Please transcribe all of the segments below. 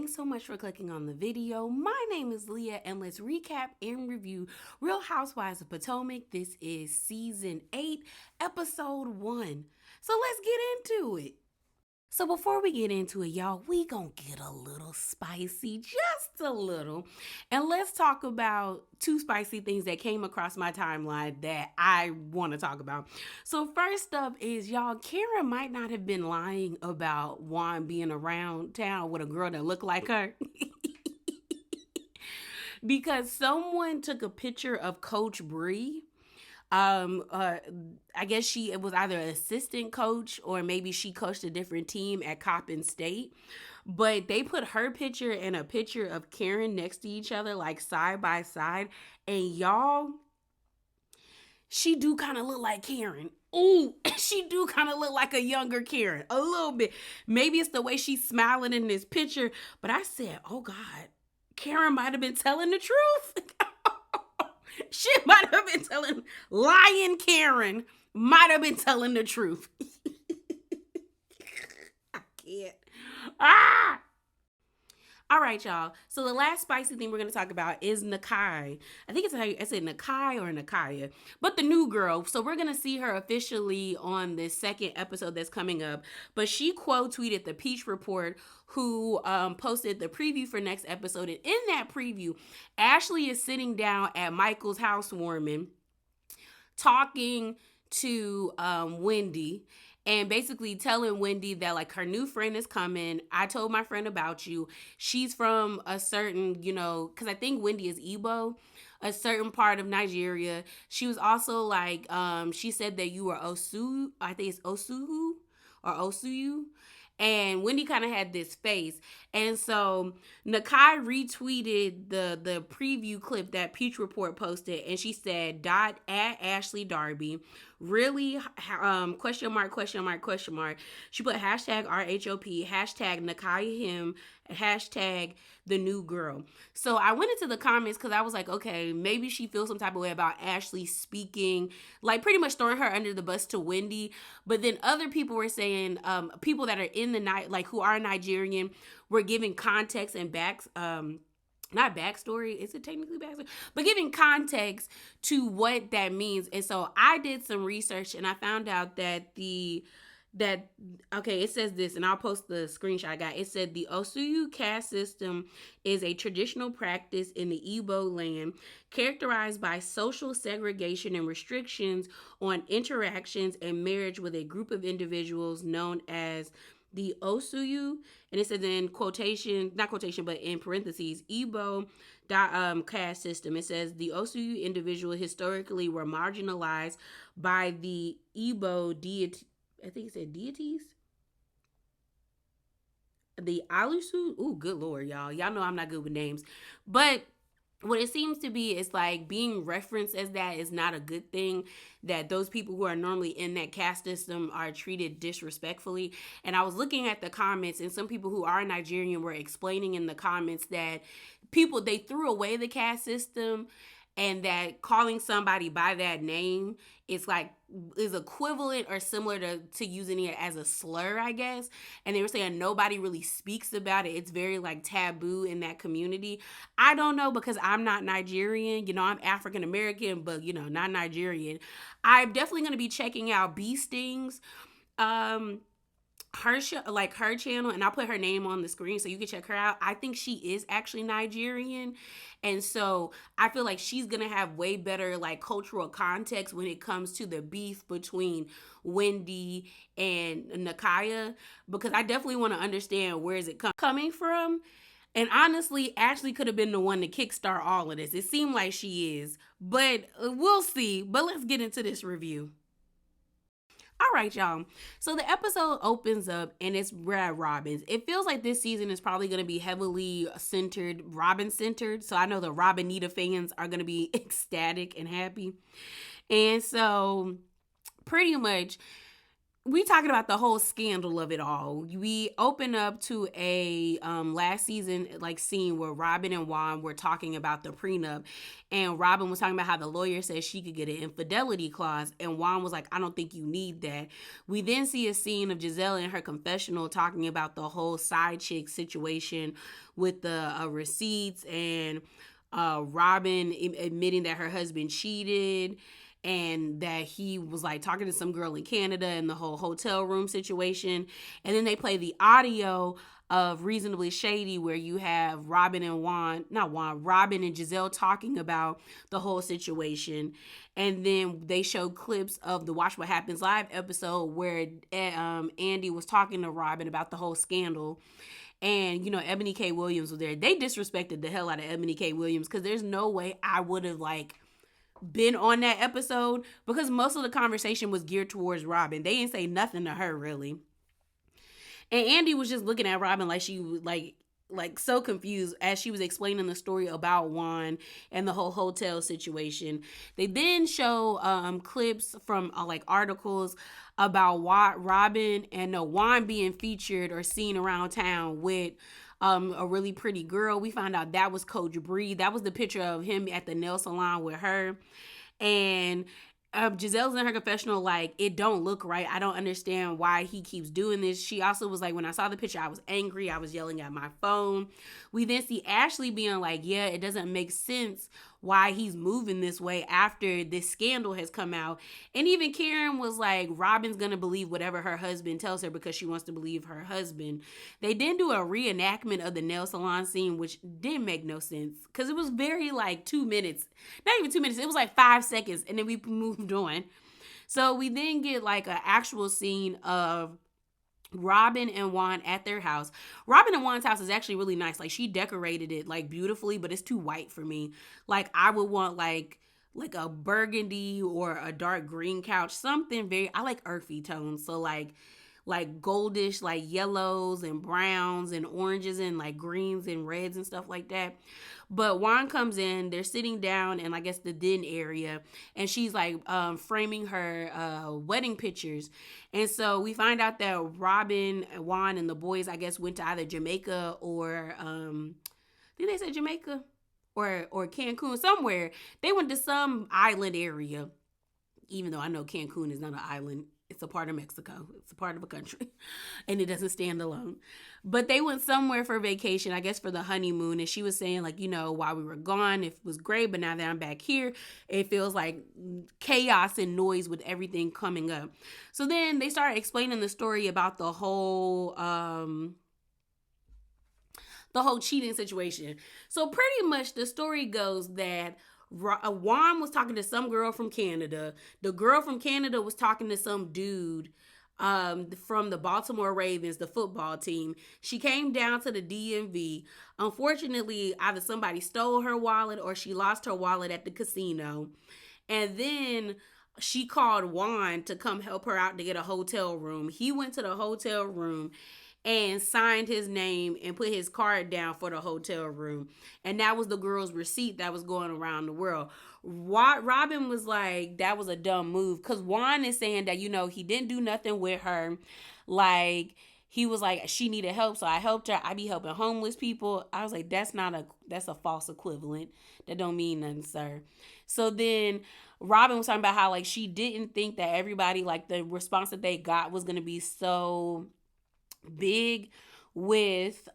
Thanks so much for clicking on the video. My name is Leah, and let's recap and review Real Housewives of Potomac. This is season 8, episode 1. So let's get into it. So before we get into it, y'all, we gonna get a little spicy, just a little. And let's talk about 2 spicy things that came across my timeline that I want to talk about. So first up is, y'all, Karen might not have been lying about Juan being around town with a girl that looked like her. Because someone took a picture of Coach Bree. I guess it was either an assistant coach or maybe she coached a different team at Coppin State. But they put her picture and a picture of Karen next to each other, like side by side. And y'all, she do kind of look like Karen. Ooh, she do kind of look like a younger Karen, a little bit. Maybe it's the way she's smiling in this picture. But I said, oh God, Karen might have been telling the truth. She might have been lying Karen might have been telling the truth. I can't. All right, y'all. So the last spicy thing we're going to talk about is Nakai. I think it's how I say Nakai or Nakaya, but the new girl. So we're going to see her officially on this second episode that's coming up. But she quote tweeted the Peach Report, who posted the preview for next episode. And in that preview, Ashley is sitting down at Michael's housewarming, talking to Wendy. And basically telling Wendy that, like, her new friend is coming. I told my friend about you. She's from a certain, because I think Wendy is Igbo, a certain part of Nigeria. She was also like, she said that you were Osu. I think it's Osuhu or Osuyu. And Wendy kind of had this face. And so Nakai retweeted the preview clip that Peach Report posted. And she said, at Ashley Darby. Really? Question mark. She put hashtag RHOP, hashtag Nakai him, hashtag the new girl. So I went into the comments because I was like, okay, maybe she feels some type of way about Ashley speaking, like pretty much throwing her under the bus to Wendy. But then other people were saying, people that are in the night, like who are Nigerian, were giving context and not backstory, is it technically backstory? But giving context to what that means. And so I did some research and I found out that it says this, and I'll post the screenshot I got. It said the Osuyu caste system is a traditional practice in the Igbo land characterized by social segregation and restrictions on interactions and marriage with a group of individuals known as the Osuyu. And it says in quotation, not quotation, but in parentheses, Igbo caste system. It says the Osuyu individual historically were marginalized by the Igbo deity. I think it said deities. The Alusu. Ooh, good Lord, y'all. Y'all know I'm not good with names. But what it seems to be is like being referenced as that is not a good thing, that those people who are normally in that caste system are treated disrespectfully. And I was looking at the comments, and some people who are Nigerian were explaining in the comments that they threw away the caste system, and that calling somebody by that name is equivalent or similar to using it as a slur, I guess. And they were saying nobody really speaks about it. It's very like taboo in that community. I don't know, because I'm not Nigerian. I'm African American, but not Nigerian. I'm definitely going to be checking out Bee Stings. Her show, like her channel, and I'll put her name on the screen so you can check her out. I think she is actually Nigerian, and so I feel like she's gonna have way better like cultural context when it comes to the beef between Wendy and Nakaya, because I definitely want to understand where is it coming from. And honestly, Ashley could have been the one to kickstart all of this. It seemed like she is, but we'll see. But let's get into this review. All right, y'all. So the episode opens up and it's at Robyn's. It feels like this season is probably going to be heavily Robyn centered. So I know the Robynita fans are going to be ecstatic and happy. And so pretty much we talking about the whole scandal of it all. We open up to a last season like scene where Robyn and Juan were talking about the prenup, and Robyn was talking about how the lawyer said she could get an infidelity clause, and Juan was like, I don't think you need that. We then see a scene of Jazelle in her confessional talking about the whole side chick situation with the receipts, and Robyn admitting that her husband cheated, and that he was like talking to some girl in Canada, and the whole hotel room situation. And then they play the audio of Reasonably Shady, where you have Robyn and Robyn and Jazelle talking about the whole situation. And then they show clips of the Watch What Happens Live episode where Andy was talking to Robyn about the whole scandal. And, Ebony K. Williams was there. They disrespected the hell out of Ebony K. Williams, because there's no way I would have, like, been on that episode, because most of the conversation was geared towards Robyn. They didn't say nothing to her, really. And Andy was just looking at Robyn like she was like so confused as she was explaining the story about Juan and the whole hotel situation. They then show clips from like articles about Robyn and Juan being featured or seen around town with a really pretty girl. We found out that was Coach Bree. That was the picture of him at the nail salon with her. And Giselle's in her confessional like, it don't look right. I don't understand why he keeps doing this. She also was like, when I saw the picture, I was angry. I was yelling at my phone. We then see Ashley being like, yeah, it doesn't make sense why he's moving this way after this scandal has come out. And even Karen was like, Robyn's gonna believe whatever her husband tells her because she wants to believe her husband. They didn't do a reenactment of the nail salon scene, which didn't make no sense, because it was very like 2 minutes. Not even 2 minutes, it was like 5 seconds, and then we moved on. So we then get like an actual scene of Robyn and Juan at their house. Robyn and Juan's house is actually really nice. Like, she decorated it like beautifully, but it's too white for me. Like, I would want like a burgundy or a dark green couch, something very, I like earthy tones. So like goldish, like yellows and browns and oranges and like greens and reds and stuff like that. But Juan comes in, they're sitting down in, I guess, the den area, and she's like framing her wedding pictures. And so we find out that Robyn, Juan, and the boys, I guess, went to either Jamaica or I think they said Jamaica or Cancun, somewhere. They went to some island area, even though I know Cancun is not an island. It's a part of Mexico. It's a part of a country. And it doesn't stand alone. But they went somewhere for vacation, I guess for the honeymoon. And she was saying, like, while we were gone, it was great. But now that I'm back here, it feels like chaos and noise with everything coming up. So then they started explaining the story about the whole cheating situation. So pretty much the story goes that Juan was talking to some girl from Canada. The girl from Canada was talking to some dude from the Baltimore Ravens, the football team. She came down to the DMV. Unfortunately, either somebody stole her wallet or she lost her wallet at the casino. And then she called Juan to come help her out to get a hotel room. He went to the hotel room and signed his name and put his card down for the hotel room. And that was the girl's receipt that was going around the world. Robyn was like, that was a dumb move, because Juan is saying that, he didn't do nothing with her. Like, he was like, she needed help, so I helped her. I be helping homeless people. I was like, that's a false equivalent. That don't mean nothing, sir. So then Robyn was talking about how, like, she didn't think that everybody, like, the response that they got was going to be so big with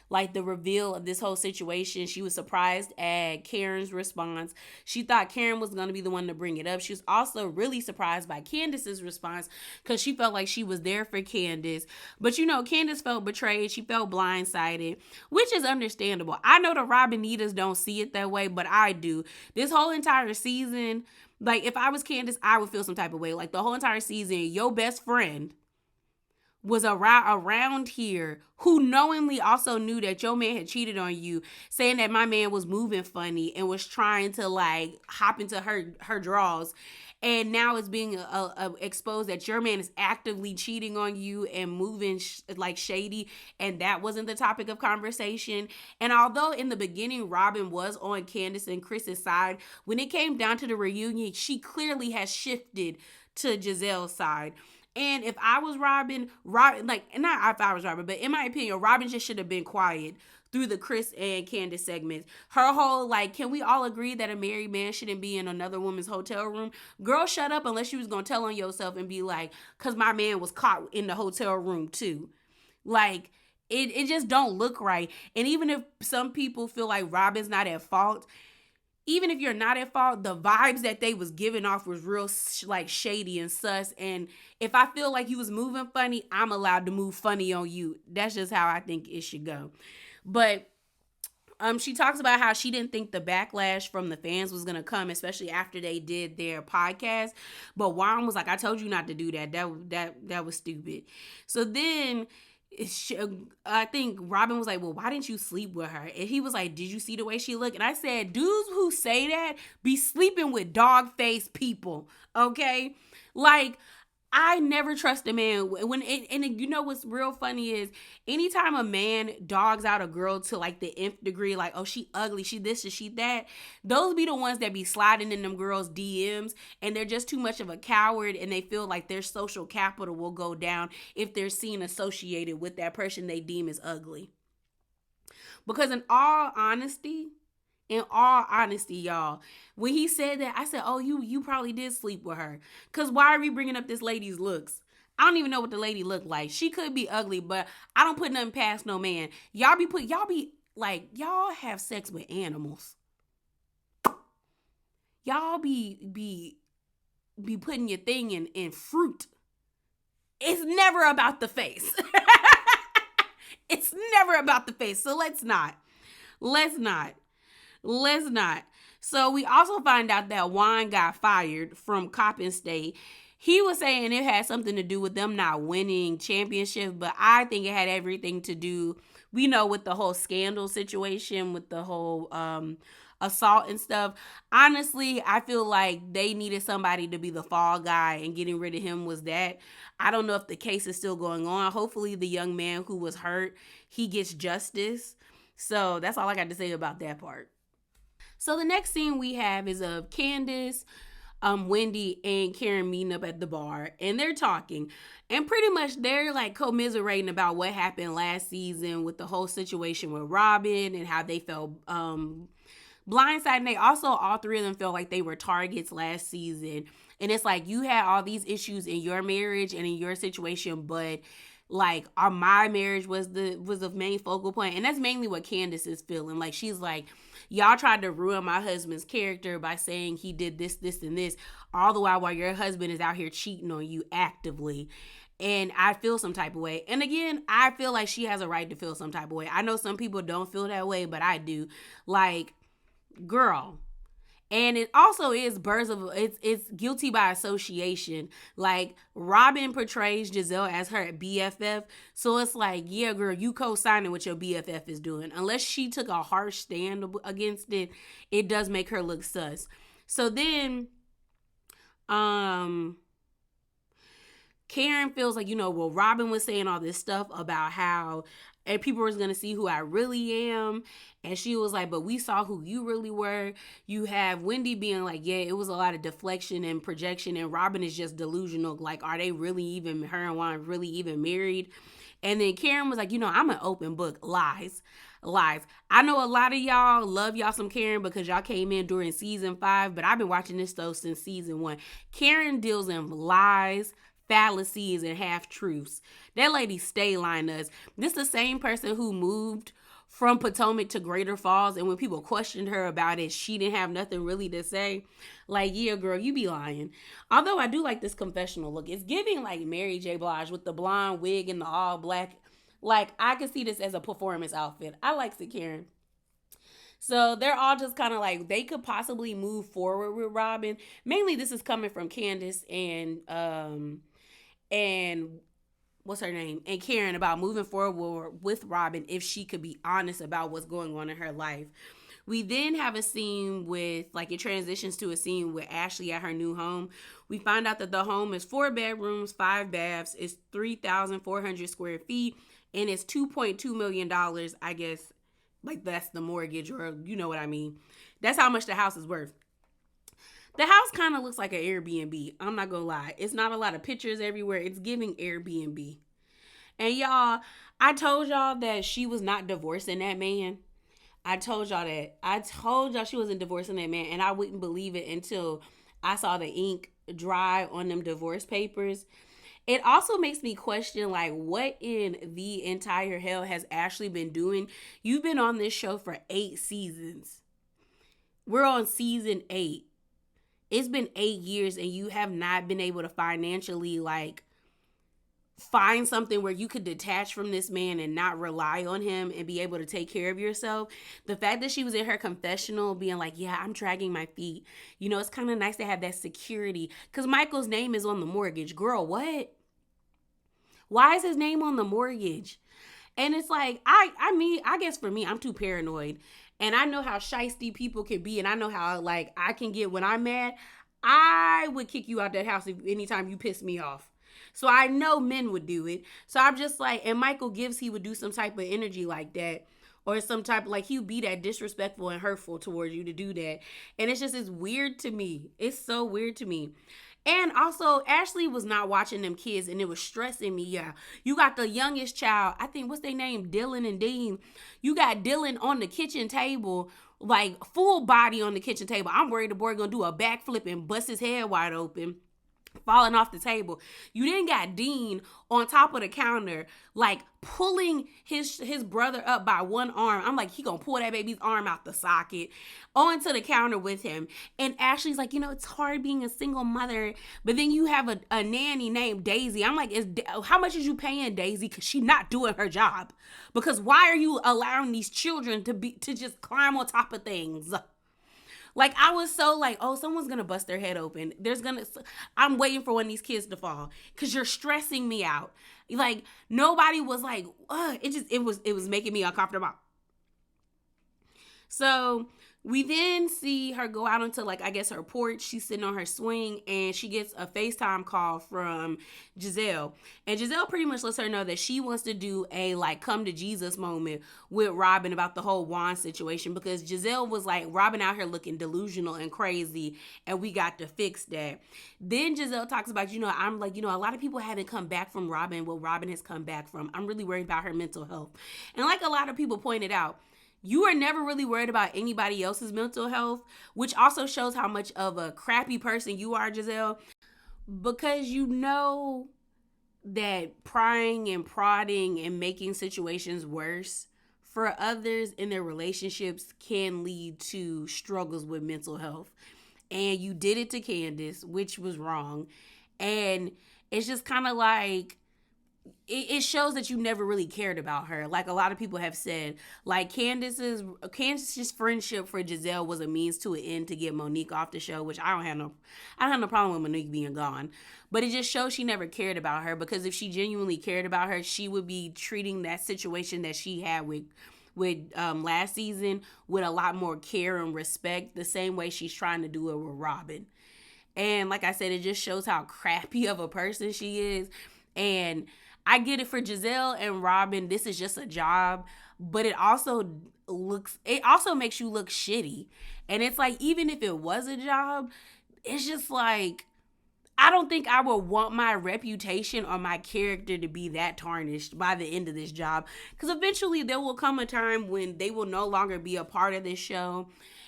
like the reveal of this whole situation. She was surprised at Karen's response. She thought Karen was going to be the one to bring it up. She was also really surprised by Candice's response, because she felt like she was there for Candice. But Candice felt betrayed. She felt blindsided, which is understandable. I know the Robinitas don't see it that way, but I do. This whole entire season, like, if I was Candice, I would feel some type of way. Like, the whole entire season, your best friend was around here, who knowingly also knew that your man had cheated on you, saying that my man was moving funny and was trying to like hop into her draws. And now it's being exposed that your man is actively cheating on you and moving like shady, and that wasn't the topic of conversation. And although in the beginning Robyn was on Candice and Chris's side, when it came down to the reunion, she clearly has shifted to Giselle's side. And if I was Robyn, like, not if I was Robyn, but in my opinion, Robyn just should have been quiet through the Chris and Candice segments. Her whole, like, can we all agree that a married man shouldn't be in another woman's hotel room? Girl, shut up unless you was going to tell on yourself and be like, because my man was caught in the hotel room too. Like, it just don't look right. And even if some people feel like Robyn's not at fault, even if you're not at fault, the vibes that they was giving off was real like shady and sus. And if I feel like you was moving funny, I'm allowed to move funny on you. That's just how I think it should go. But she talks about how she didn't think the backlash from the fans was gonna come, especially after they did their podcast. But Juan was like, "I told you not to do that. That was stupid." So then I think Robyn was like, well, why didn't you sleep with her? And he was like, did you see the way she looked? And I said, dudes who say that be sleeping with dog-faced people, okay? Like, I never trust a man and you know what's real funny is anytime a man dogs out a girl to like the nth degree, like, oh, she ugly, she this and she that, those be the ones that be sliding in them girls DMs, and they're just too much of a coward, and they feel like their social capital will go down if they're seen associated with that person they deem as ugly. Because in all honesty, y'all, when he said that, I said, oh, you probably did sleep with her. Because why are we bringing up this lady's looks? I don't even know what the lady looked like. She could be ugly, but I don't put nothing past no man. Y'all be like, y'all have sex with animals. Y'all be putting your thing in fruit. It's never about the face. It's never about the face. So let's not. So we also find out that Juan got fired from Coppin State. He was saying it had something to do with them not winning championship, but I think it had everything to do, we know, with the whole scandal situation, with the whole assault and stuff. Honestly, I feel like they needed somebody to be the fall guy, and getting rid of him was that. I don't know if the case is still going on. Hopefully the young man who was hurt, he gets justice. So that's all I got to say about that part. So the next scene we have is of Candice, Wendy, and Karen meeting up at the bar, and they're talking, and pretty much they're like commiserating about what happened last season with the whole situation with Robyn and how they felt blindsided. And they also, all three of them, felt like they were targets last season. And it's like, you had all these issues in your marriage and in your situation, but like my marriage was the main focal point. And that's mainly what Candice is feeling. Like, she's like, y'all tried to ruin my husband's character by saying he did this, and this, all the while your husband is out here cheating on you actively. And I feel some type of way. And again, I feel like she has a right to feel some type of way. I know some people don't feel that way, but I do. Like, girl. And it also is it's guilty by association. Like, Robyn portrays Jazelle as her BFF. So it's like, yeah, girl, you co-signing what your BFF is doing. Unless she took a harsh stand against it, it does make her look sus. So then, Karen feels like, well, Robyn was saying all this stuff about how and people was going to see who I really am. And she was like, but we saw who you really were. You have Wendy being like, yeah, it was a lot of deflection and projection. And Robyn is just delusional. Like, are they really even, her and Juan really even married? And then Karen was like, I'm an open book. Lies. I know a lot of y'all love y'all some Karen because y'all came in during season 5. But I've been watching this though since season 1. Karen deals in lies, fallacies, and half-truths. That lady stay lying to us. This the same person who moved from Potomac to Greater Falls, and when people questioned her about it, she didn't have nothing really to say. Like, yeah, girl, you be lying. Although I do like this confessional look. It's giving like Mary J. Blige with the blonde wig and the all black. Like, I could see this as a performance outfit. I like it, Karen. So they're all just kind of like, they could possibly move forward with Robyn. Mainly this is coming from Candice and what's her name? And Karen, about moving forward with Robyn if she could be honest about what's going on in her life. We then have a scene with, like, it transitions to a scene with Ashley at her new home. We find out that the home is 4 bedrooms, 5 baths. It's 3,400 square feet, and it's $2.2 million, I guess. Like, that's the mortgage, or you know what I mean. That's how much the house is worth. The house kind of looks like an Airbnb. I'm not gonna lie. It's not a lot of pictures everywhere. It's giving Airbnb. And y'all, I told y'all that she was not divorcing that man. I told y'all that. I told y'all she wasn't divorcing that man, and I wouldn't believe it until I saw the ink dry on them divorce papers. It also makes me question, like, what in the entire hell has Ashley been doing? You've been on this show for 8 seasons. We're on season 8. It's been 8 years, and you have not been able to financially, like, find something where you could detach from this man and not rely on him and be able to take care of yourself. The fact that she was in her confessional being like, yeah, I'm dragging my feet. You know, it's kind of nice to have that security because Michael's name is on the mortgage. Girl, what? Why is his name on the mortgage? And it's like, I mean, I guess for me, I'm too paranoid. And I know how shisty people can be. And I know how, like, I can get when I'm mad. I would kick you out that house if anytime you piss me off. So I know men would do it. So I'm just like, and Michael Gibbs, he would do some type of energy like that. Or some type of, like, he would be that disrespectful and hurtful towards you to do that. And it's weird to me. It's so weird to me. And also, Ashley was not watching them kids, and it was stressing me. Yeah, you got the youngest child. I think what's their name, Dylan and Dean. You got Dylan on the kitchen table, like full body on the kitchen table. I'm worried the boy gonna do a backflip and bust his head wide open, falling off the table. You then got Dean on top of the counter, like pulling his brother up by one arm. I'm like, he gonna pull that baby's arm out the socket onto the counter with him. And Ashley's like, you know, it's hard being a single mother. But then you have a nanny named Daisy. I'm like, how much is you paying Daisy? Because she's not doing her job. Because why are you allowing these children to just climb on top of things? Like, I was so like, oh, someone's gonna bust their head open. I'm waiting for one of these kids to fall because you're stressing me out. Like, nobody was like, it was making me uncomfortable. So we then see her go out onto, like, I guess her porch. She's sitting on her swing and she gets a FaceTime call from Jazelle. And Jazelle pretty much lets her know that she wants to do a, like, come to Jesus moment with Robyn about the whole Juan situation, because Jazelle was like, Robyn out here looking delusional and crazy and we got to fix that. Then Jazelle talks about, I'm like, a lot of people haven't come back from Robyn what Robyn has come back from. I'm really worried about her mental health. And like a lot of people pointed out, you are never really worried about anybody else's mental health, which also shows how much of a crappy person you are, Jazelle, because you know that prying and prodding and making situations worse for others in their relationships can lead to struggles with mental health. And you did it to Candice, which was wrong. And it's just kind of like, it shows that you never really cared about her. Like a lot of people have said, like Candice's friendship for Jazelle was a means to an end to get Monique off the show, which I don't have no problem with Monique being gone. But it just shows she never cared about her, because if she genuinely cared about her, she would be treating that situation that she had with last season with a lot more care and respect, the same way she's trying to do it with Robyn. And like I said, it just shows how crappy of a person she is. And I get it, for Jazelle and Robyn, this is just a job, but it also makes you look shitty. And it's like, even if it was a job, it's just like, I don't think I would want my reputation or my character to be that tarnished by the end of this job. Because eventually there will come a time when they will no longer be a part of this show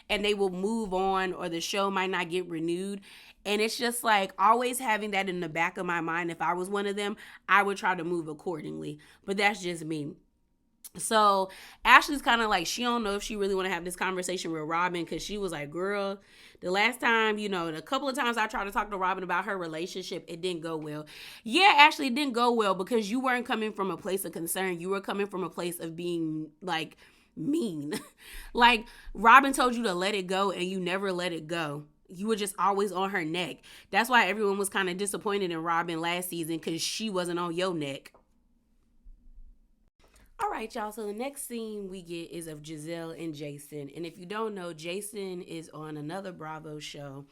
and they will move on, or the show might not get renewed. And it's just like, always having that in the back of my mind. If I was one of them, I would try to move accordingly. But that's just me. So Ashley's kind of like, she don't know if she really want to have this conversation with Robyn, because she was like, girl, the last time, the couple of times I tried to talk to Robyn about her relationship, it didn't go well. Yeah, Ashley, it didn't go well because you weren't coming from a place of concern. You were coming from a place of being like mean. Like, Robyn told you to let it go and you never let it go. You were just always on her neck. That's why everyone was kind of disappointed in Robyn last season, because she wasn't on your neck. All right, y'all. So the next scene we get is of Jazelle and Jason. And if you don't know, Jason is on another Bravo show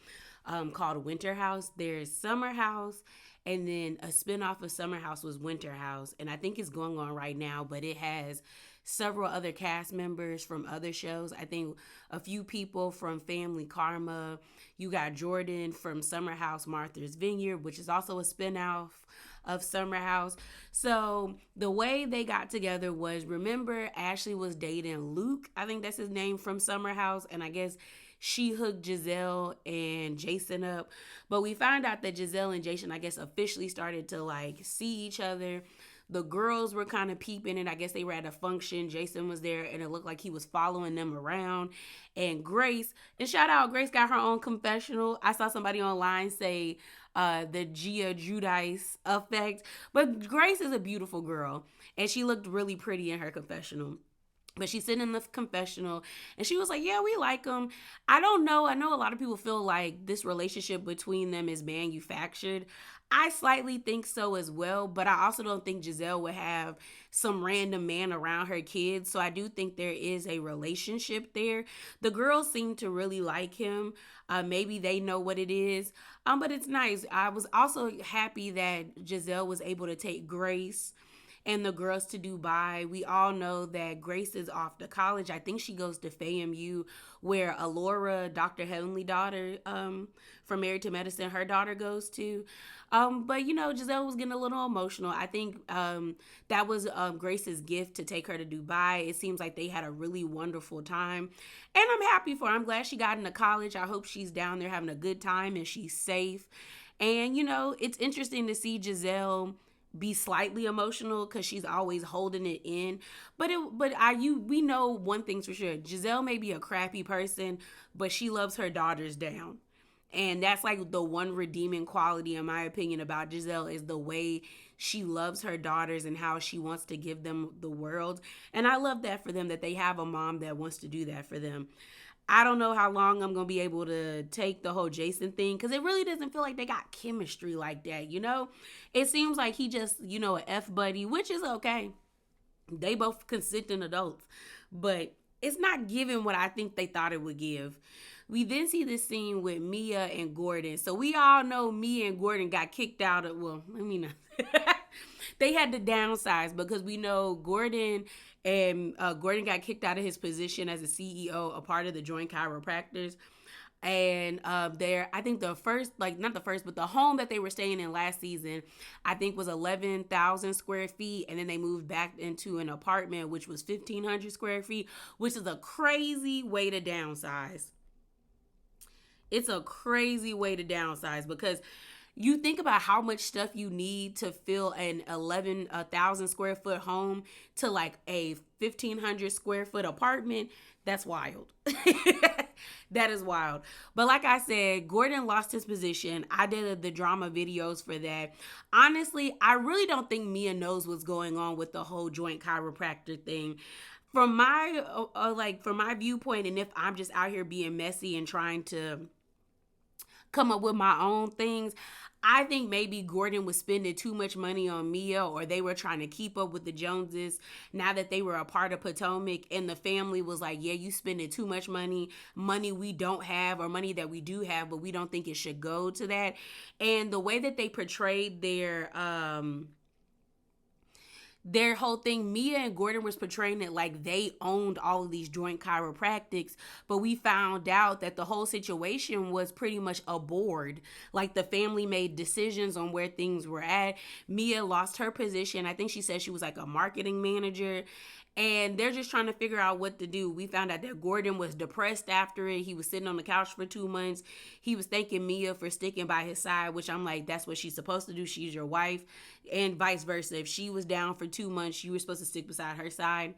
called Winter House. There's Summer House, and then a spinoff of Summer House was Winter House. And I think it's going on right now, but it has several other cast members from other shows. I think a few people from Family Karma. You got Jordan from Summer House Martha's Vineyard, which is also a spinoff of Summer House. So the way they got together was, remember, Ashley was dating Luke, I think that's his name, from Summer House, and I guess she hooked Jazelle and Jason up. But we found out that Jazelle and Jason, I guess, officially started to like see each other. The girls were kind of peeping, and I guess they were at a function. Jason was there, and it looked like he was following them around. And Grace, and shout out, Grace got her own confessional. I saw somebody online say the Gia Judice effect. But Grace is a beautiful girl, and she looked really pretty in her confessional. But she's sitting in the confessional and she was like, yeah, we like them. I don't know. I know a lot of people feel like this relationship between them is manufactured. I slightly think so as well, but I also don't think Jazelle would have some random man around her kids. So I do think there is a relationship there. The girls seem to really like him. Maybe they know what it is, but it's nice. I was also happy that Jazelle was able to take Grace and the girls to Dubai. We all know that Grace is off to college. I think she goes to FAMU, where Alora, Dr. Heavenly daughter from Married to Medicine, her daughter goes to. But, you know, Jazelle was getting a little emotional. I think that was Grace's gift to take her to Dubai. It seems like they had a really wonderful time. And I'm happy for her. I'm glad she got into college. I hope she's down there having a good time and she's safe. And, you know, it's interesting to see Jazelle be slightly emotional because she's always holding it in. We know one thing's for sure. Jazelle may be a crappy person, but she loves her daughters down. And that's like the one redeeming quality, in my opinion, about Jazelle is the way she loves her daughters and how she wants to give them the world. And I love that for them, that they have a mom that wants to do that for them. I don't know how long I'm going to be able to take the whole Jason thing because it really doesn't feel like they got chemistry like that, you know? It seems like he just, you know, an F buddy, which is okay. They both consenting adults, but it's not giving what I think they thought it would give. We then see this scene with Mia and Gordon. So we all know Mia and Gordon got kicked out of, well, I mean, they had to downsize because we know Gordon got kicked out of his position as a CEO, a part of the Joint Chiropractors. And I think the first, like not the first, but the home that they were staying in last season, I think was 11,000 square feet. And then they moved back into an apartment, which was 1,500 square feet, which is a crazy way to downsize. It's a crazy way to downsize because you think about how much stuff you need to fill an 11,000 square foot home to like a 1,500 square foot apartment. That's wild. That is wild. But like I said, Gordon lost his position. I did the drama videos for that. Honestly, I really don't think Mia knows what's going on with the whole Joint Chiropractor thing. From my viewpoint, and if I'm just out here being messy and trying to come up with my own things, I think maybe Gordon was spending too much money on Mia, or they were trying to keep up with the Joneses now that they were a part of Potomac, and the family was like, yeah, you spending too much money we don't have, or money that we do have, but we don't think it should go to that. And the way that they portrayed their whole thing, Mia and Gordon was portraying it like they owned all of these Joint Chiropractics, but we found out that the whole situation was pretty much a board. Like the family made decisions on where things were at. Mia lost her position. I think she said she was like a marketing manager, and they're just trying to figure out what to do. We found out that Gordon was depressed after it. He was sitting on the couch for 2 months. He was thanking Mia for sticking by his side, which I'm like, that's what she's supposed to do. She's your wife, and vice versa. If she was down for 2 months, you were supposed to stick beside her side.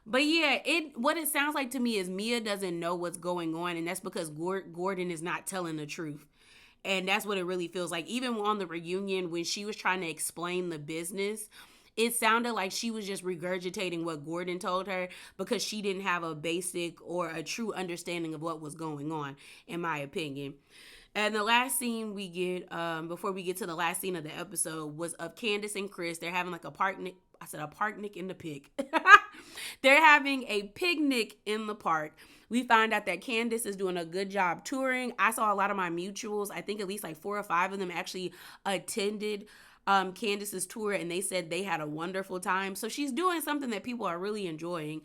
But yeah, what it sounds like to me is Mia doesn't know what's going on, and that's because Gordon is not telling the truth. And that's what it really feels like. Even on the reunion, when she was trying to explain the business, it sounded like she was just regurgitating what Gordon told her because she didn't have a basic or a true understanding of what was going on, in my opinion. And the last scene we get, before we get to the last scene of the episode, was of Candice and Chris. They're having like a picnic. I said a picnic in the pig. They're having a picnic in the park. We find out that Candice is doing a good job touring. I saw a lot of my mutuals. I think at least like 4 or 5 of them actually attended Candice's tour, and they said they had a wonderful time. So she's doing something that people are really enjoying.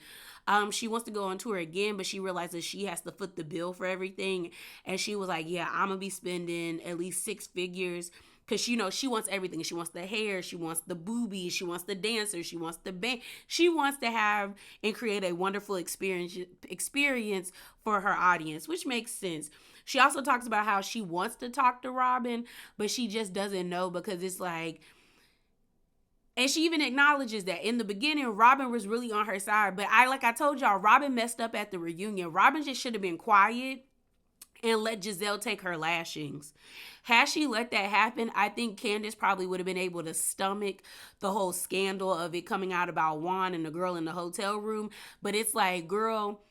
She wants to go on tour again, but she realizes she has to foot the bill for everything. And she was like, yeah, I'm going to be spending at least 6 figures, because she wants everything. She wants the hair, she wants the boobies, she wants the dancers, she wants the band. She wants to have and create a wonderful experience for her audience, which makes sense. She also talks about how she wants to talk to Robyn, but she just doesn't know, because it's like, and she even acknowledges that in the beginning, Robyn was really on her side. But like I told y'all, Robyn messed up at the reunion. Robyn just should have been quiet and let Jazelle take her lashings. Had she let that happen, I think Candice probably would have been able to stomach the whole scandal of it coming out about Juan and the girl in the hotel room. But it's like, girl,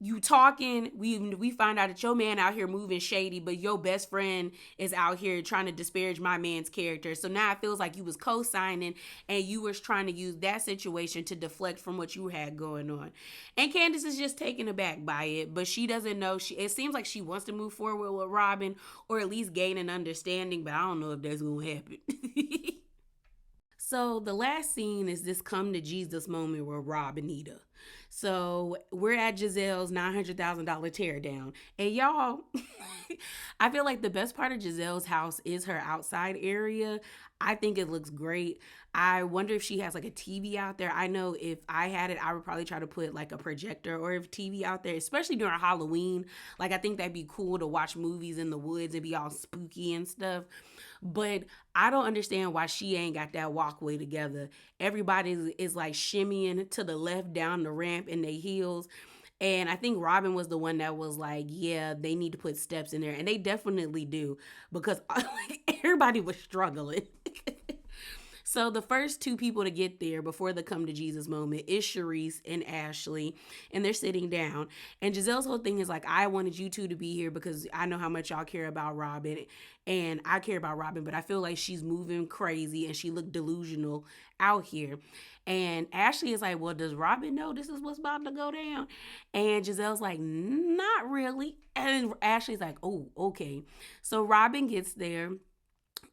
you talking, we find out that your man out here moving shady, but your best friend is out here trying to disparage my man's character. So now it feels like you was co-signing, and you was trying to use that situation to deflect from what you had going on. And Candice is just taken aback by it, but she doesn't know. It seems like she wants to move forward with Robyn, or at least gain an understanding, but I don't know if that's gonna happen. So the last scene is this come to Jesus moment with Rob and Nita. So we're at Jazelle's $900,000 teardown. And y'all, I feel like the best part of Jazelle's house is her outside area. I think it looks great. I wonder if she has like a TV out there. I know if I had it, I would probably try to put like a projector or a TV out there, especially during Halloween. Like, I think that'd be cool to watch movies in the woods and be all spooky and stuff. But I don't understand why she ain't got that walkway together. Everybody is like shimmying to the left down the ramp in their heels. And I think Robyn was the one that was like, yeah, they need to put steps in there. And they definitely do, because like, everybody was struggling. So the first two people to get there before the come to Jesus moment is Charisse and Ashley, and they're sitting down. And Jazelle's whole thing is like, I wanted you two to be here because I know how much y'all care about Robyn, and I care about Robyn, but I feel like she's moving crazy and she looked delusional out here. And Ashley is like, well, does Robyn know this is what's about to go down? And Jazelle's like, not really. And Ashley's like, oh, okay. So Robyn gets there.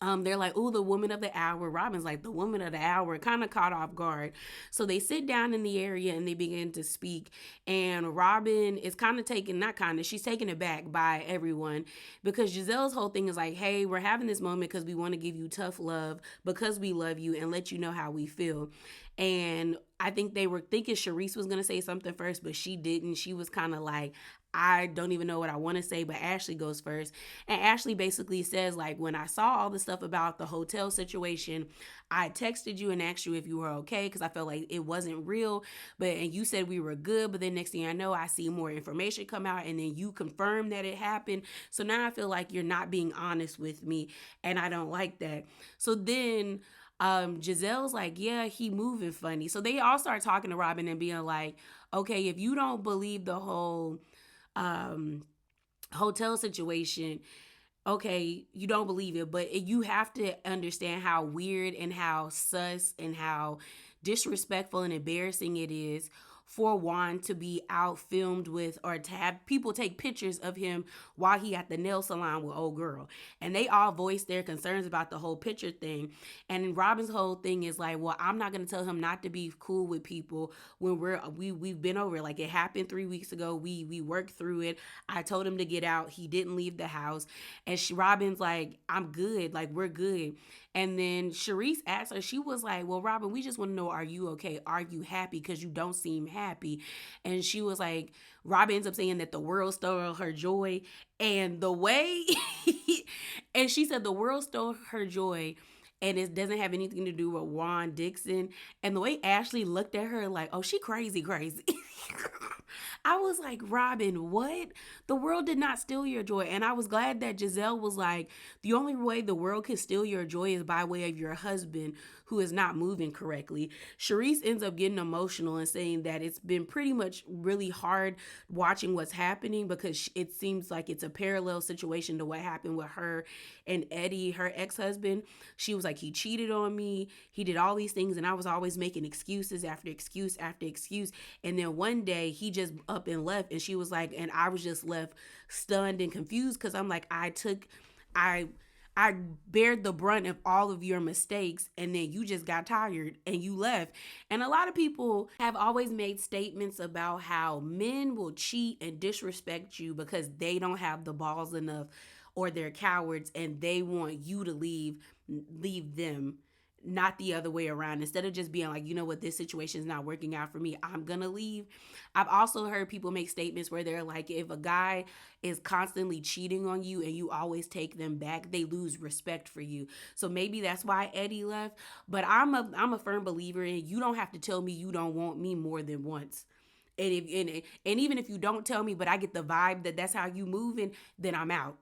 They're like, oh, the woman of the hour. Robyn's like, the woman of the hour, kind of caught off guard. So they sit down in the area and they begin to speak. And Robyn is kind of she's taken aback by everyone, because Jazelle's whole thing is like, hey, we're having this moment because we want to give you tough love because we love you and let you know how we feel. And I think they were thinking Charisse was going to say something first, but she didn't. She was kind of like, I don't even know what I want to say, but Ashley goes first. And Ashley basically says, like, when I saw all the stuff about the hotel situation, I texted you and asked you if you were okay, because I felt like it wasn't real. And you said we were good, but then next thing I know, I see more information come out, and then you confirm that it happened. So now I feel like you're not being honest with me, and I don't like that. So then Jazelle's like, yeah, he moving funny. So they all start talking to Robyn and being like, okay, if you don't believe the whole hotel situation, okay, you don't believe it, but you have to understand how weird and how sus and how disrespectful and embarrassing it is for Juan to be out filmed with, or to have people take pictures of him while he at the nail salon with old girl. And they all voiced their concerns about the whole picture thing. And Robyn's whole thing is like, well, I'm not going to tell him not to be cool with people when we've been over it. Like, it happened 3 weeks ago. We worked through it. I told him to get out. He didn't leave the house. And Robyn's like, I'm good. Like, we're good. And then Charisse asked her, she was like, well, Robyn, we just want to know, are you okay? Are you happy? Because you don't seem happy. And she was like, Robyn ends up saying that the world stole her joy. And the way, and she said the world stole her joy, and it doesn't have anything to do with Juan Dixon. And the way Ashley looked at her like, oh, she crazy. I was like, Robyn, what? The world did not steal your joy. And I was glad that Jazelle was like, the only way the world can steal your joy is by way of your husband who is not moving correctly. Charisse ends up getting emotional and saying that it's been pretty much really hard watching what's happening, because it seems like it's a parallel situation to what happened with her and Eddie, her ex-husband. She was like, he cheated on me. He did all these things, and I was always making excuses after excuse after excuse. And then one day he just up and left, and she was like, and I was just left stunned and confused, because I'm like, I bared the brunt of all of your mistakes, and then you just got tired and you left. And a lot of people have always made statements about how men will cheat and disrespect you because they don't have the balls enough, or they're cowards and they want you to leave them, not the other way around. Instead of just being like, you know what, this situation is not working out for me, I'm gonna leave. I've also heard people make statements where they're like, if a guy is constantly cheating on you and you always take them back, they lose respect for you. So maybe that's why Eddie left. But I'm a firm believer in, you don't have to tell me you don't want me more than once. And even if you don't tell me, but I get the vibe that that's how you moving, then I'm out.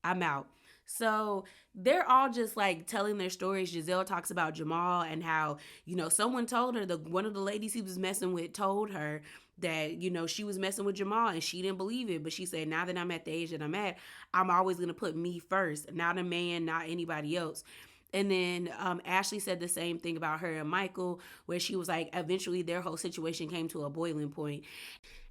I'm out. So they're all just like telling their stories. Jazelle talks about Jamal and how, someone told her, one of the ladies he was messing with told her that, she was messing with Jamal and she didn't believe it. But she said, now that I'm at the age that I'm at, I'm always going to put me first, not a man, not anybody else. And then Ashley said the same thing about her and Michael, where she was like, eventually their whole situation came to a boiling point.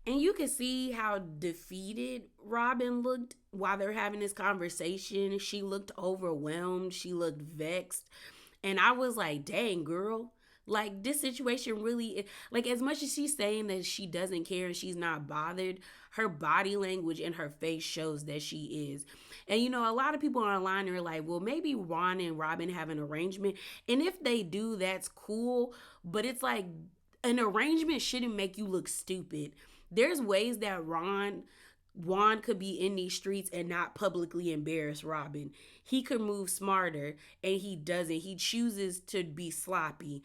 And you can see how defeated Robyn looked while they're having this conversation. She looked overwhelmed. She looked vexed. And I was like, dang, girl. Like, this situation really, like, as much as she's saying that she doesn't care and she's not bothered, her body language and her face shows that she is. And, a lot of people online are like, well, maybe Juan and Robyn have an arrangement. And if they do, that's cool. But it's like, an arrangement shouldn't make you look stupid. There's ways that Juan could be in these streets and not publicly embarrass Robyn. He could move smarter, and he doesn't. He chooses to be sloppy.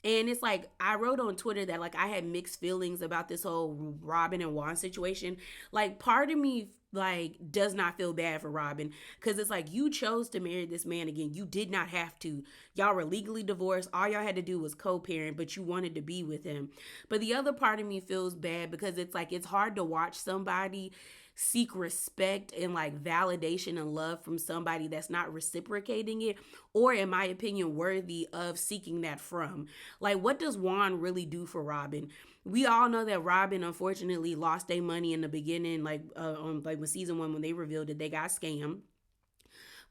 And it's like, I wrote on Twitter that like I had mixed feelings about this whole Robyn and Juan situation. Like, part of me like does not feel bad for Robyn, because it's like, you chose to marry this man again. You did not have to. Y'all were legally divorced. All y'all had to do was co-parent, but you wanted to be with him. But the other part of me feels bad because it's like, it's hard to watch somebody seek respect and like validation and love from somebody that's not reciprocating it, or in my opinion worthy of seeking that from. Like, what does Juan really do for Robyn? We all know that Robyn unfortunately lost their money in the beginning, like when season 1, when they revealed that they got scammed.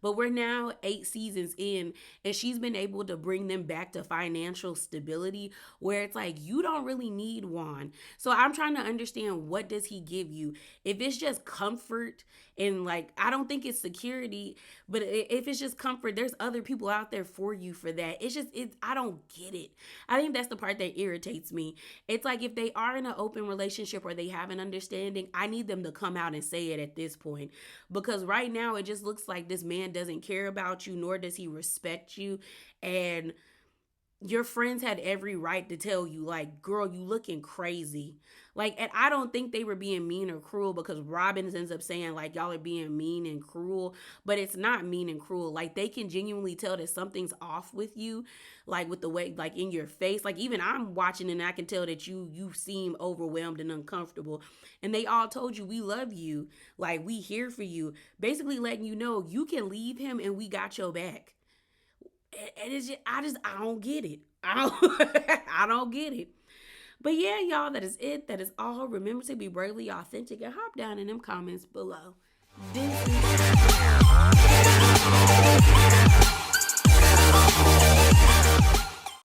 But we're now 8 seasons in, and she's been able to bring them back to financial stability, where it's like, you don't really need Juan. So I'm trying to understand, what does he give you? If it's just comfort, and like, I don't think it's security, but if it's just comfort, there's other people out there for you for that. I don't get it. I think that's the part that irritates me. It's like, if they are in an open relationship or they have an understanding, I need them to come out and say it at this point. Because right now it just looks like this man doesn't care about you, nor does he respect you. And your friends had every right to tell you, like, girl, you looking crazy. Like, and I don't think they were being mean or cruel, because Robyn ends up saying, like, y'all are being mean and cruel. But it's not mean and cruel. Like, they can genuinely tell that something's off with you, like, with the way, like, in your face. Like, even I'm watching and I can tell that you seem overwhelmed and uncomfortable. And they all told you, we love you. Like, we here for you. Basically letting you know you can leave him and we got your back. And it's just, I don't get it. I don't get it. But yeah, y'all, that is it. That is all. Remember to be bravely authentic and hop down in them comments below. This is